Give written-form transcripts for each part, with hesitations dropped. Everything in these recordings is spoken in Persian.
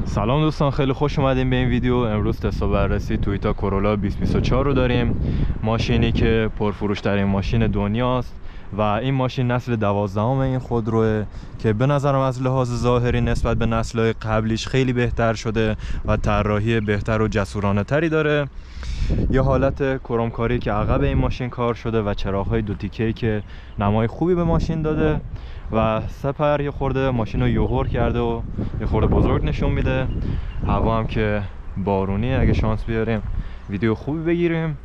سلام دوستان، خیلی خوش اومدیم به این ویدیو. امروز تست و بررسی تویوتا کورولا 2024 رو داریم. ماشینی که پرفروش ترین ماشین دنیاست و این ماشین نسل 12 این خودروه که به نظرم از لحاظ ظاهری نسبت به نسل‌های قبلیش خیلی بهتر شده و طراحی بهتر و جسورانه تری داره. یه حالت کرومکاری که عقب این ماشین کار شده و چراغ‌های دو تیکه‌ای که نمای خوبی به ماشین داده و سپر یه خورده ماشین رو یوهر کرده و یه خورده بزرگ نشون میده. هوا هم که بارونی، اگه شانس بیاریم ویدیو خوبی بگیریم.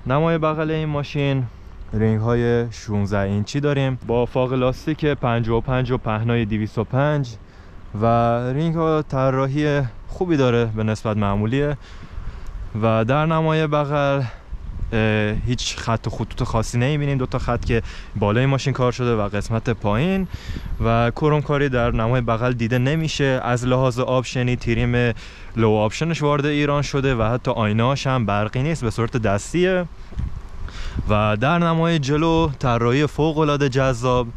نمای بغل این ماشین رینگ های 16 اینچی داریم با فاق لاستیک 55 و پهنای 205 و رینگ ها طراحی خوبی داره به نسبت معمولیه و در نمای بغل هیچ خط و خطوط خاصی نمیبینیم. دو تا خط که بالای ماشین کار شده و قسمت پایین و کرومکاری در نمای بغل دیده نمیشه. از لحاظ آپشنی تریم لو آپشنش وارد ایران شده و حتی آینه‌اش هم برقی نیست، به صورت دستیه. و در نمای جلو طراحی فوق العاده جذاب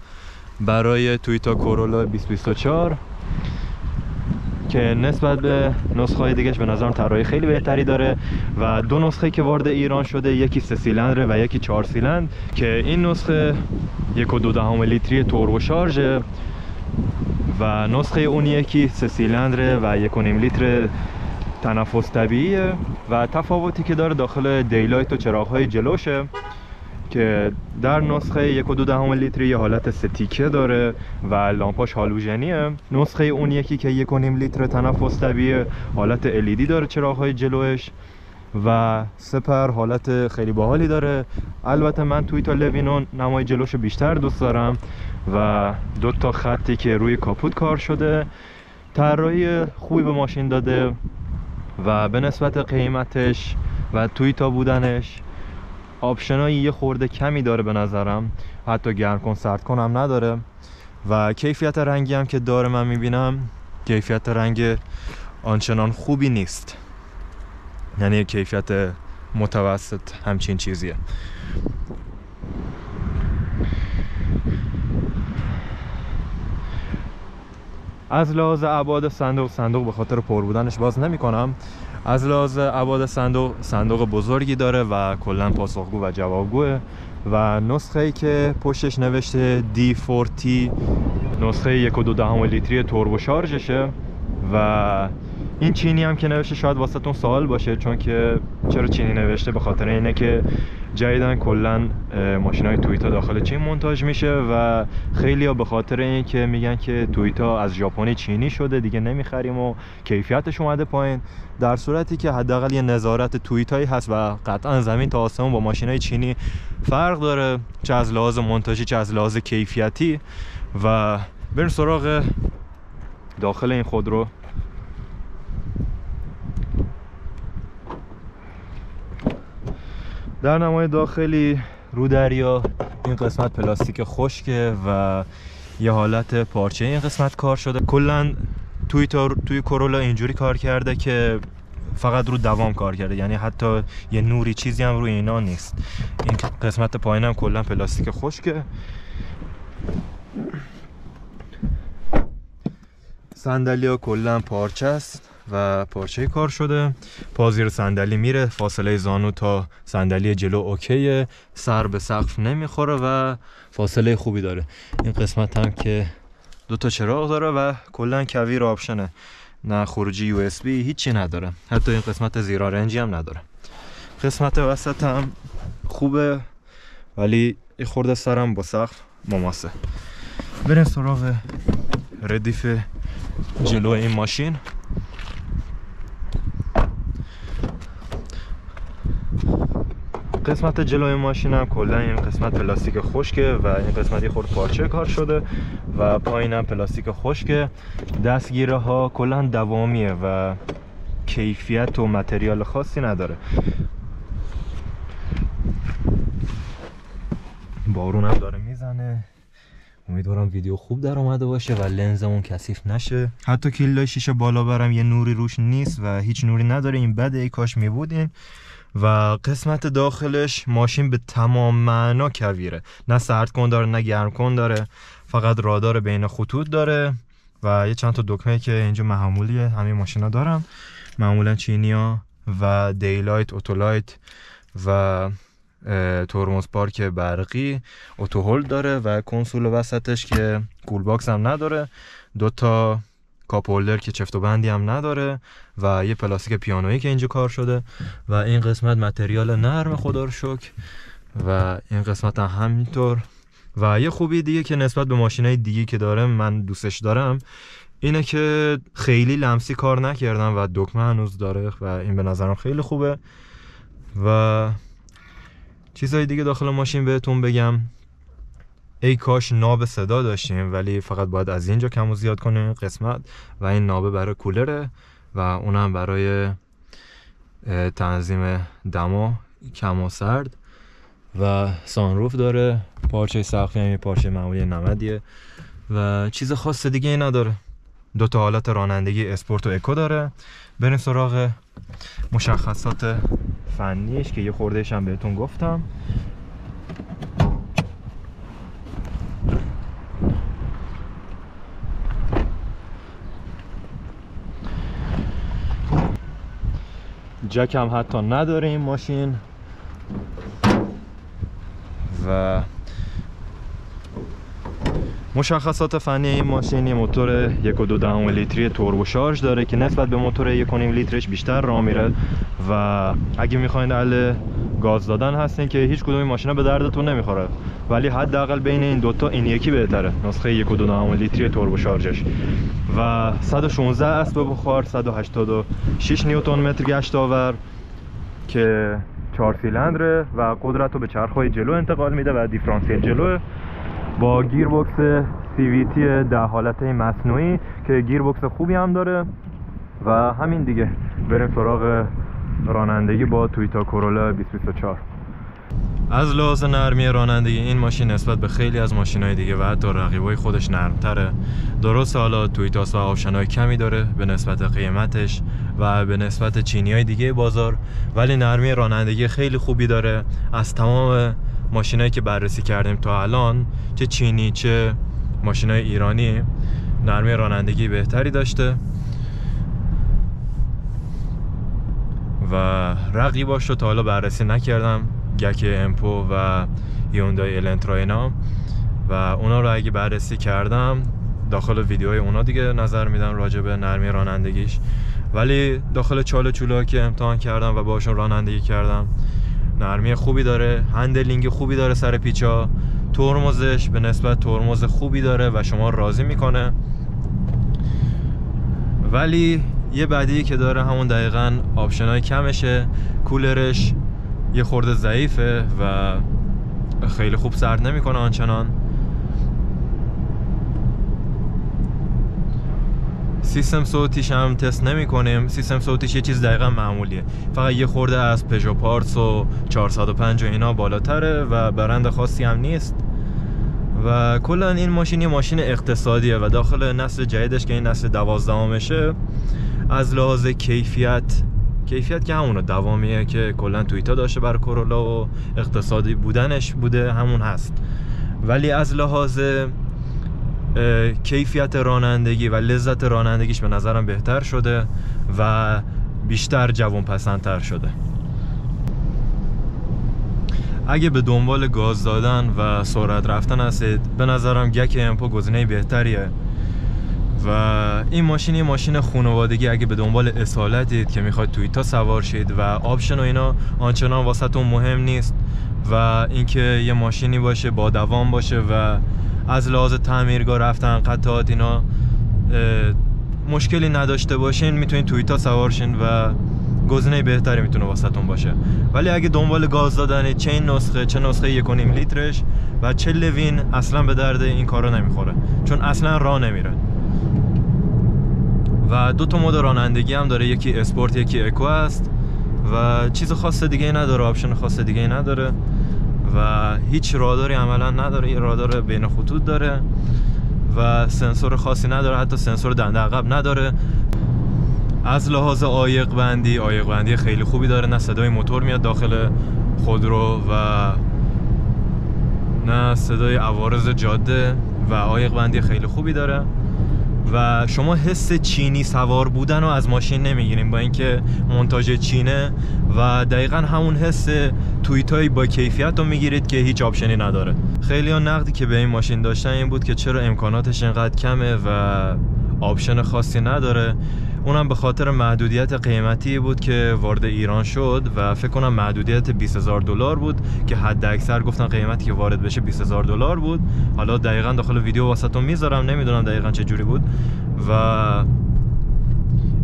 برای تویوتا کورولا 2024 که نسبت به نسخه‌های دیگه‌اش به نظرم طراحی خیلی بهتری داره و دو نسخه که وارد ایران شده، یکی 3 سیلندره و یکی 4 سیلندر که این نسخه 1.2 لیتری توربو شارژه و نسخه اون یکی 3 سیلندره و 1.5 لیتر تنفس طبیعیه و تفاوتی که داره داخل دیلایت و چراغ‌های جلوشه که در نسخه 1.2 لیتری یه حالت 3 تیکه داره و لامپاش هالوژنیه. نسخه اون یکی که 1.5 لیتر تنفس طبیعی حالت LED داره چراغ‌های جلوش و سپر حالت خیلی باحالی داره. البته من تویوتا لوینو نمای جلوشو بیشتر دوست دارم و دو تا خطی که روی کاپوت کار شده طراحی خوبی به ماشین داده و به نسبت قیمتش و تویوتا بودنش آپشنایی یه خورده کمی داره به نظرم، حتی گرم کن سرد کن هم نداره و کیفیت رنگی هم که داره من میبینم کیفیت رنگ آنچنان خوبی نیست، یعنی کیفیت متوسط همچین چیزیه. از لحاظ ابعاد صندوق به خاطر پر بودنش باز نمی کنم. از لحاظ ابعاد صندوق بزرگی داره و کلا پاسخگو و جوابگوه و نسخه‌ای که پشتش نوشته D40 نسخه 1.2 لیتری توربو شارژشه و این چینی هم که نوشته شاید واسهتون سوال باشه، چون که چرا چینی نوشته؟ به خاطر اینه که جدیدن کلا ماشینای تویوتا داخل چین مونتاژ میشه و خیلی‌ها به خاطر اینکه میگن که تویوتا از ژاپنی چینی شده دیگه نمیخریم و کیفیتش اومده پایین، در صورتی که حداقل یه نظارت تویوتایی هست و قطعا زمین تا آسمون با ماشینای چینی فرق داره، چه از لحاظ مونتاژی چه از لحاظ کیفیتی. و بریم سراغ داخل این خودرو. در نمای داخلی رو دریا این قسمت پلاستیک خشکه و یه حالت پارچه این قسمت کار شده. کلا توی کورولا اینجوری کار کرده که فقط رو دوام کار کرده، یعنی حتی یه نوری چیزی هم روی اینا نیست. این قسمت پایین هم کلا پلاستیک خشکه. صندلی ها کلا پارچه است و پارچه کار شده. پا زیر صندلی میره، فاصله زانو تا صندلی جلو اوکیه، سر به سقف نمیخوره و فاصله خوبی داره. این قسمت هم که دو تا چراغ داره و کلا کویر آپشنه، نه خروجی USB هیچی نداره، حتی این قسمت زیرا رنجی هم نداره. قسمت وسط هم خوبه ولی یه خورده سرم با سقف مماسه. بریم سراغ ردیف جلو این ماشین. قسمت جلوی ماشین هم کلا این قسمت پلاستیک خشکه و این قسمت یه خورده پارچه کار شده و پایین هم پلاستیک خشکه. دستگیره ها کلا دوامیه و کیفیت و متریال خاصی نداره. بارون هم داره میزنه، امیدوارم ویدیو خوب در اومده باشه و لنزمون کثیف نشه. حتی کلیدای شیشه بالا برم یه نوری روش نیست و هیچ نوری نداره، این بده، ای کاش میبودین. و قسمت داخلش ماشین به تمام معنا کویره، نه سرد کن داره نه گرم کن داره، فقط رادار بین خطوط داره و یه چند تا دکمه که اینجا معمولیه همه ماشینا دارن، معمولا چینیا و دیلایت، اوتولایت و ترمز پارک برقی، اوتو هولد داره و کنسول وسطش که کول باکس هم نداره، 2 تا کاپ هولدر که چفت و بندی هم نداره و یه پلاستیک پیانویی که اینجا کار شده و این قسمت متریال نرم خدا رو شکر و این قسمت هم همینطور. و یه خوبی دیگه که نسبت به ماشینای دیگه که داره من دوستش دارم اینه که خیلی لمسی کار نکردم و دکمه هنوز داره و این به نظرم خیلی خوبه. و چیزهای دیگه داخل ماشین بهتون بگم، ای کاش ناب صدا داشتیم ولی فقط باید از اینجا کم و زیاد کنیم این قسمت و این نابه برای کولره و اونم برای تنظیم دما کم و سرد و سانروف داره، پارچه سقفی هم یه پارچه معمولی 90 و چیز خاص دیگه ای نداره. 2 تا حالت رانندگی اسپورت و اکو داره. بریم سراغ مشخصات فنیش که یه خوردهش هم بهتون گفتم. جک هم حتی نداره این ماشین و مشخصات فنی این ماشین یه موتور 1.2 لیتری توربو شارژ داره که نسبت به موتور 1.5 لیترش بیشتر راه میره و اگه میخواین اهل گاز دادن هستین که هیچ کدوم این ماشینا به دردتون نمیخوره ولی حداقل بین این دوتا این یکی بهتره، نسخه 1.2 لیتری توربو شارژش و 116 اسب بخار، 186 نیوتن متر گشت آور که 4 سیلندره و قدرت رو به چرخهای جلو انتقال میده و دیفرانسیل جلو با گیر بوکس CVT 10 حالته مصنوعی که گیر بوکس خوبی هم داره. و همین دیگه، بریم سراغ رانندگی با تویوتا کورولا 2024. از لحاظ نرمی رانندگی این ماشین نسبت به خیلی از ماشین‌های دیگه و حتی رقیبای خودش نرم‌تره. درست حالا تویوتاس و آپشن‌های کمی داره به نسبت قیمتش و به نسبت چینی‌های دیگه بازار، ولی نرمی رانندگی خیلی خوبی داره. از تمام ماشینایی که بررسی کردیم تا الان، چه چینی چه ماشینای ایرانی، نرمی رانندگی بهتری داشته و رقیباش رو تا حالا بررسی نکردم، گک امپو و هیوندای النترا اینا، و اونا رو اگه بررسی کردم داخل ویدیوهای اونا دیگه نظر میدم راجع به نرمی رانندگیش. ولی داخل چاله چولا که امتحان کردم و باشون رانندگی کردم، نرمی خوبی داره، هندلینگ خوبی داره سر پیچا، ترمزش به نسبت ترمز خوبی داره و شما راضی میکنه. ولی یه بدی که داره همون دقیقاً آپشنای کمشه، کولرش یه خورده ضعیفه و خیلی خوب سرد نمیکنه آنچنان. سیستم صوتیش هم تست نمی کنیم. سیستم صوتیش یه چیز دقیقا معمولیه، فقط یه خورده از پژو پارتس و 405 و اینا بالاتره و برند خاصی هم نیست. و کلا این ماشین یه ماشین اقتصادیه و داخل نسل جدیدش که این نسل 12مشه، از لحاظ کیفیت که همونه دوامیه که کلا تویوتا داشته بر کورولا و اقتصادی بودنش بوده همون هست، ولی از لحاظ کیفیت رانندگی و لذت رانندگیش به نظرم بهتر شده و بیشتر جوان پسندتر شده. اگه به دنبال گاز دادن و سرعت رفتن هستید، به نظرم گک امپو گزینه بهتریه و این ماشین یه ماشین خانوادگی. اگه به دنبال اصالتید که میخواید تویوتا سوار شید و آپشن و اینا آنچنان واسهتون مهم نیست و اینکه یه ماشینی باشه با دوام باشه و از لحاظ تعمیرگاه رفتن قطعات اینا مشکلی نداشته باشین، میتونین تویوتا سوار شین و گزینه بهتری میتونه واسهتون باشه. ولی اگه دنبال گاز دادنید، چه این نسخه چه نسخه 1.5 لیترش و چه لوین، اصلا به درد این کارا نمیخوره چون اصلا راه نمیره. و 2 تا مود رانندگی هم داره، یکی اسپورت یکی اکو است و چیز خاص دیگه ای نداره، آپشن خاص دیگه ای نداره و هیچ راداری عملا نداره. یه رادار بین خطوط داره و سنسور خاصی نداره، حتی سنسور دنده عقب نداره. از لحاظ عایق بندی خیلی خوبی داره، نه صدای موتور میاد داخل خودرو و نه صدای عوارض جاده و عایق بندی خیلی خوبی داره و شما حس چینی سوار بودن رو از ماشین نمیگیریم با اینکه مونتاژ چینه و دقیقا همون حس توییتایی با کیفیت رو میگیرید که هیچ آپشنی نداره. خیلی ها نقدی که به این ماشین داشتن این بود که چرا امکاناتش اینقدر کمه و آپشن خاصی نداره. اونم به خاطر محدودیت قیمتی بود که وارد ایران شد و فکر کنم محدودیت $20,000 بود که حد اکثر گفتن قیمتی که وارد بشه $20,000 بود. حالا دقیقا داخل ویدیو واسهتون میذارم، نمیدونم دقیقا چه جوری بود. و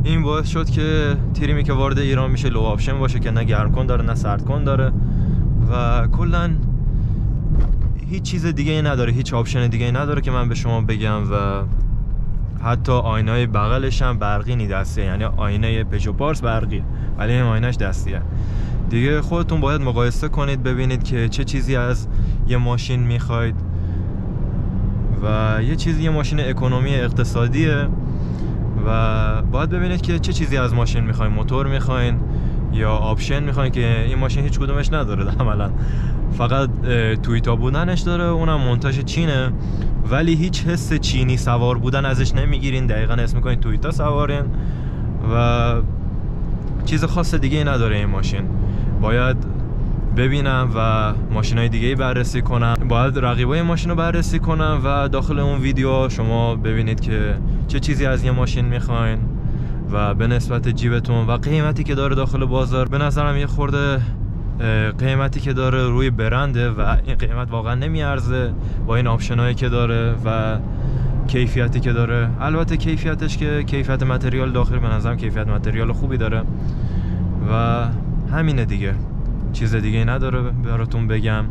این باعث شد که تریمی که وارد ایران میشه لو آپشن باشه که نه گرم کن داره نه سرد کن داره و کلا هیچ چیز دیگه ای نداره، هیچ آپشن دیگه ای نداره که من به شما بگم. و حتی آینه بغلش هم برقی نی دستیه، یعنی آینه پژو پارس برقی ولی این آینهش دستیه. دیگه خودتون باید مقایسه کنید ببینید که چه چیزی از یه ماشین میخواید و یه ماشین اکونومی اقتصادیه و باید ببینید که چه چیزی از ماشین میخواین، موتور میخواین یا آپشن میخواین که این ماشین هیچ کدومش نداره عملا، فقط توییتا بودنش داره، اونم مونتاژ چینه ولی هیچ حس چینی سوار بودن ازش نمیگیرین، دقیقا اسم میکنین توییتا سوارین و چیز خاص دیگه ای نداره این ماشین. باید ببینم و ماشینای دیگه ای بررسی کنم، باید رقیبای ماشین رو بررسی کنم و داخل اون ویدیو شما ببینید که چه چیزی از یه ماشین میخواین و به نسبت جیبتون و قیمتی که داره داخل بازار. به نظرم یه خورده قیمتی که داره روی برنده و این قیمت واقعا نمیارزه با این آپشنایی که داره و کیفیتی که داره. البته کیفیتش که کیفیت متریال داخل به نظرم کیفیت متریال خوبی داره و همینه دیگه، چیز دیگه نداره براتون بگم.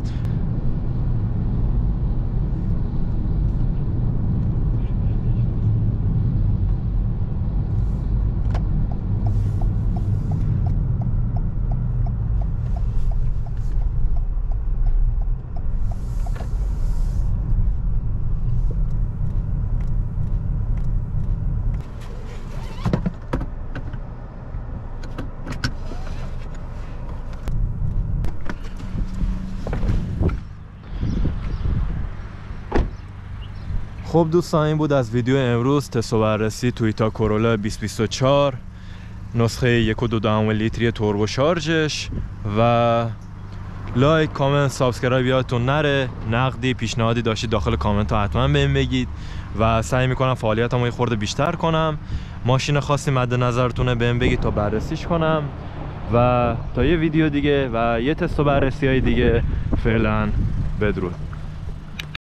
خب دوستان این بود از ویدیو امروز، تست و بررسی تویوتا کورولا 2024 نسخه 1.2 لیتری توربو شارژش. و لایک، کامنت، سابسکرایب یادتون نره. نقدی، پیشنهادی داشتید داخل کامنت ها حتما بهم بگید و سعی میکنم فعالیتمو یه خورده بیشتر کنم. ماشین خاصی مد نظرتونه بهم بگید تا بررسیش کنم و تا یه ویدیو دیگه و یه تست و بررسی های دیگه. فعلا بدرود.